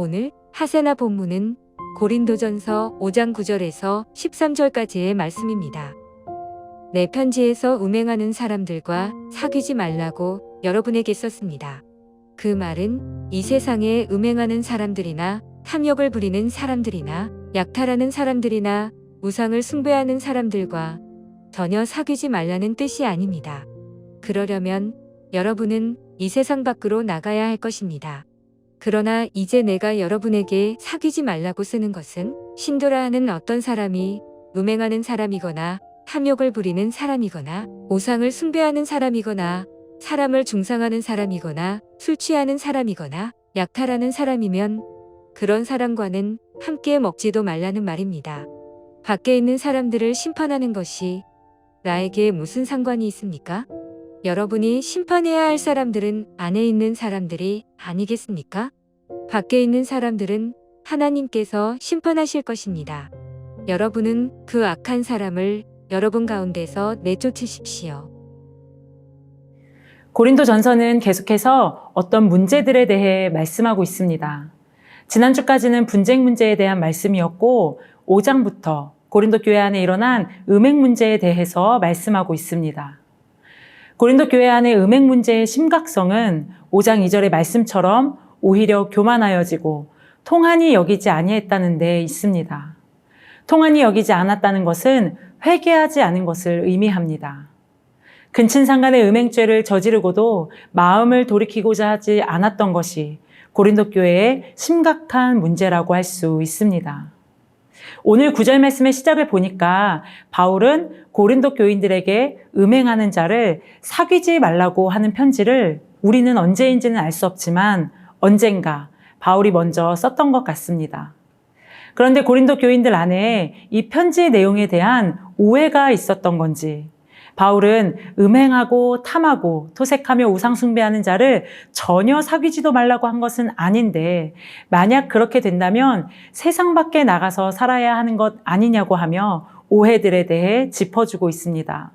오늘 하세나 본문은 고린도전서 5장 9절에서 13절까지의 말씀입니다. 내 편지에서 음행하는 사람들과 사귀지 말라고 여러분에게 썼습니다. 그 말은 이 세상에 음행하는 사람들이나 탐욕을 부리는 사람들이나 약탈하는 사람들이나 우상을 숭배하는 사람들과 전혀 사귀지 말라는 뜻이 아닙니다. 그러려면 여러분은 이 세상 밖으로 나가야 할 것입니다. 그러나 이제 내가 여러분에게 사귀지 말라고 쓰는 것은 신도라 하는 어떤 사람이 음행하는 사람이거나 탐욕을 부리는 사람이거나 우상을 숭배하는 사람이거나 사람을 중상하는 사람이거나 술 취하는 사람이거나 약탈하는 사람이면 그런 사람과는 함께 먹지도 말라는 말입니다. 밖에 있는 사람들을 심판하는 것이 나에게 무슨 상관이 있습니까? 여러분이 심판해야 할 사람들은 안에 있는 사람들이 아니겠습니까? 밖에 있는 사람들은 하나님께서 심판하실 것입니다. 여러분은 그 악한 사람을 여러분 가운데서 내쫓으십시오. 고린도전서는 계속해서 어떤 문제들에 대해 말씀하고 있습니다. 지난주까지는 분쟁 문제에 대한 말씀이었고 5장부터 고린도 교회 안에 일어난 음행 문제에 대해서 말씀하고 있습니다. 고린도 교회 안의 음행 문제의 심각성은 5장 2절의 말씀처럼 오히려 교만하여지고 통한이 여기지 아니했다는 데 있습니다. 통한이 여기지 않았다는 것은 회개하지 않은 것을 의미합니다. 근친상간의 음행죄를 저지르고도 마음을 돌이키고자 하지 않았던 것이 고린도 교회의 심각한 문제라고 할 수 있습니다. 오늘 9절 말씀의 시작을 보니까 바울은 고린도 교인들에게 음행하는 자를 사귀지 말라고 하는 편지를 우리는 언제인지는 알 수 없지만 언젠가 바울이 먼저 썼던 것 같습니다. 그런데 고린도 교인들 안에 이 편지의 내용에 대한 오해가 있었던 건지 바울은 음행하고 탐하고 토색하며 우상 숭배하는 자를 전혀 사귀지도 말라고 한 것은 아닌데 만약 그렇게 된다면 세상 밖에 나가서 살아야 하는 것 아니냐고 하며 오해들에 대해 짚어주고 있습니다.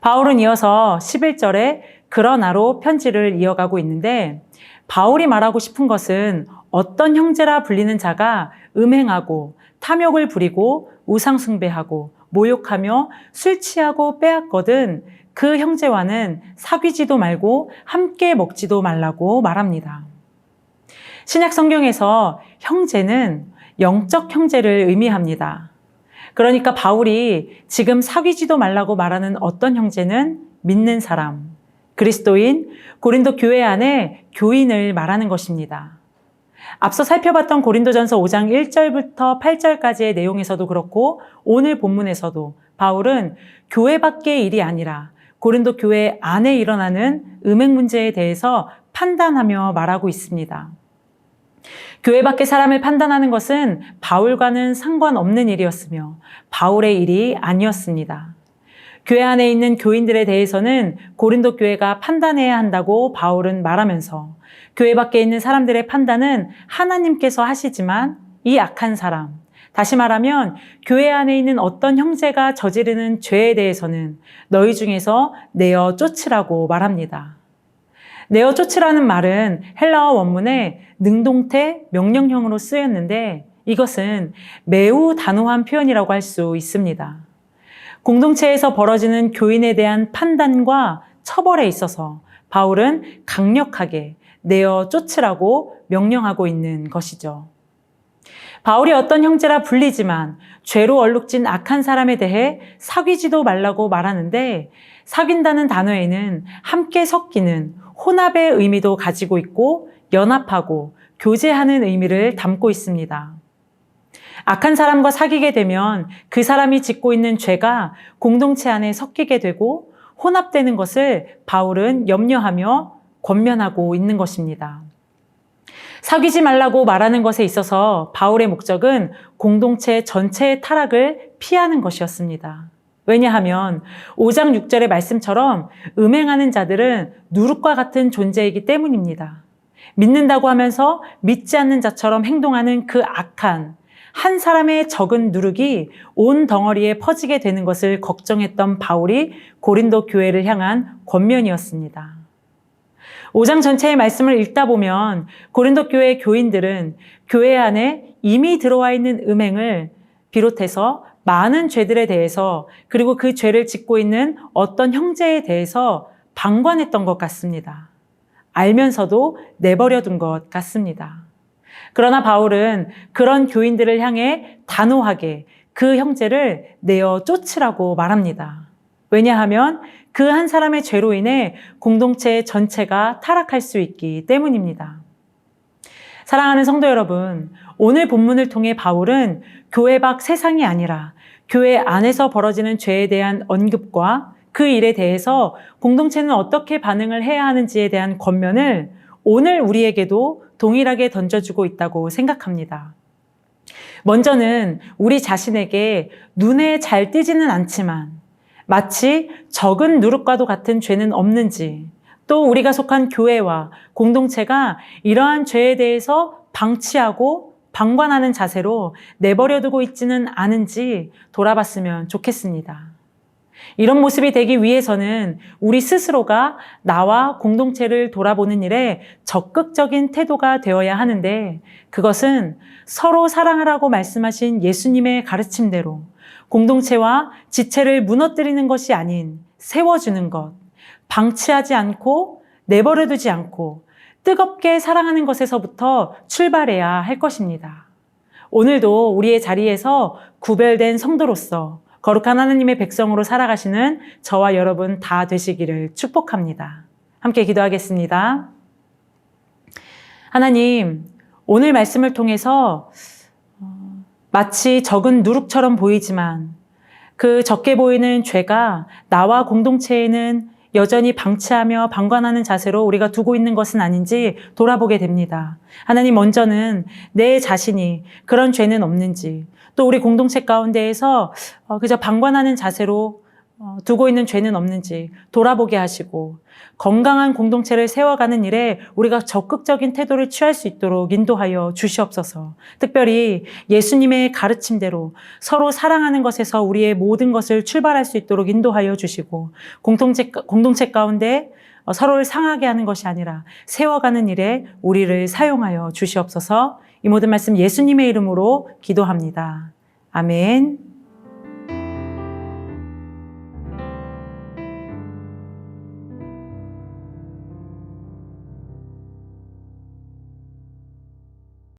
바울은 이어서 11절에 그러나로 편지를 이어가고 있는데 바울이 말하고 싶은 것은 어떤 형제라 불리는 자가 음행하고 탐욕을 부리고 우상 숭배하고 모욕하며 술 취하고 빼앗거든 그 형제와는 사귀지도 말고 함께 먹지도 말라고 말합니다. 신약 성경에서 형제는 영적 형제를 의미합니다. 그러니까 바울이 지금 사귀지도 말라고 말하는 어떤 형제는 믿는 사람, 그리스도인, 고린도 교회 안에 교인을 말하는 것입니다. 앞서 살펴봤던 고린도전서 5장 1절부터 8절까지의 내용에서도 그렇고 오늘 본문에서도 바울은 교회 밖의 일이 아니라 고린도 교회 안에 일어나는 음행 문제에 대해서 판단하며 말하고 있습니다. 교회 밖의 사람을 판단하는 것은 바울과는 상관없는 일이었으며 바울의 일이 아니었습니다. 교회 안에 있는 교인들에 대해서는 고린도 교회가 판단해야 한다고 바울은 말하면서 교회 밖에 있는 사람들의 판단은 하나님께서 하시지만 이 악한 사람, 다시 말하면 교회 안에 있는 어떤 형제가 저지르는 죄에 대해서는 너희 중에서 내어 쫓으라고 말합니다. 내어 쫓으라는 말은 헬라어 원문에 능동태, 명령형으로 쓰였는데 이것은 매우 단호한 표현이라고 할 수 있습니다. 공동체에서 벌어지는 교인에 대한 판단과 처벌에 있어서 바울은 강력하게 내어 쫓으라고 명령하고 있는 것이죠. 바울이 어떤 형제라 불리지만 죄로 얼룩진 악한 사람에 대해 사귀지도 말라고 말하는데 사귄다는 단어에는 함께 섞이는 혼합의 의미도 가지고 있고 연합하고 교제하는 의미를 담고 있습니다. 악한 사람과 사귀게 되면 그 사람이 짓고 있는 죄가 공동체 안에 섞이게 되고 혼합되는 것을 바울은 염려하며 권면하고 있는 것입니다. 사귀지 말라고 말하는 것에 있어서 바울의 목적은 공동체 전체의 타락을 피하는 것이었습니다. 왜냐하면 5장 6절의 말씀처럼 음행하는 자들은 누룩과 같은 존재이기 때문입니다. 믿는다고 하면서 믿지 않는 자처럼 행동하는 그 악한 한 사람의 적은 누룩이 온 덩어리에 퍼지게 되는 것을 걱정했던 바울이 고린도 교회를 향한 권면이었습니다. 5장 전체의 말씀을 읽다 보면 고린도 교회 교인들은 교회 안에 이미 들어와 있는 음행을 비롯해서 많은 죄들에 대해서 그리고 그 죄를 짓고 있는 어떤 형제에 대해서 방관했던 것 같습니다. 알면서도 내버려둔 것 같습니다. 그러나 바울은 그런 교인들을 향해 단호하게 그 형제를 내어 쫓으라고 말합니다. 왜냐하면 그 한 사람의 죄로 인해 공동체 전체가 타락할 수 있기 때문입니다. 사랑하는 성도 여러분, 오늘 본문을 통해 바울은 교회 밖 세상이 아니라 교회 안에서 벌어지는 죄에 대한 언급과 그 일에 대해서 공동체는 어떻게 반응을 해야 하는지에 대한 권면을 오늘 우리에게도 동일하게 던져주고 있다고 생각합니다. 먼저는 우리 자신에게 눈에 잘 띄지는 않지만 마치 적은 누룩과도 같은 죄는 없는지, 또 우리가 속한 교회와 공동체가 이러한 죄에 대해서 방치하고 방관하는 자세로 내버려두고 있지는 않은지 돌아봤으면 좋겠습니다. 이런 모습이 되기 위해서는 우리 스스로가 나와 공동체를 돌아보는 일에 적극적인 태도가 되어야 하는데, 그것은 서로 사랑하라고 말씀하신 예수님의 가르침대로 공동체와 지체를 무너뜨리는 것이 아닌 세워주는 것, 방치하지 않고 내버려두지 않고 뜨겁게 사랑하는 것에서부터 출발해야 할 것입니다. 오늘도 우리의 자리에서 구별된 성도로서 거룩한 하나님의 백성으로 살아가시는 저와 여러분 다 되시기를 축복합니다. 함께 기도하겠습니다. 하나님, 오늘 말씀을 통해서 마치 적은 누룩처럼 보이지만 그 적게 보이는 죄가 나와 공동체에는 여전히 방치하며 방관하는 자세로 우리가 두고 있는 것은 아닌지 돌아보게 됩니다. 하나님, 먼저는 내 자신이 그런 죄는 없는지, 또 우리 공동체 가운데에서 그저 방관하는 자세로 두고 있는 죄는 없는지 돌아보게 하시고, 건강한 공동체를 세워가는 일에 우리가 적극적인 태도를 취할 수 있도록 인도하여 주시옵소서. 특별히 예수님의 가르침대로 서로 사랑하는 것에서 우리의 모든 것을 출발할 수 있도록 인도하여 주시고, 공동체 가운데 서로를 상하게 하는 것이 아니라 세워가는 일에 우리를 사용하여 주시옵소서. 이 모든 말씀 예수님의 이름으로 기도합니다. 아멘.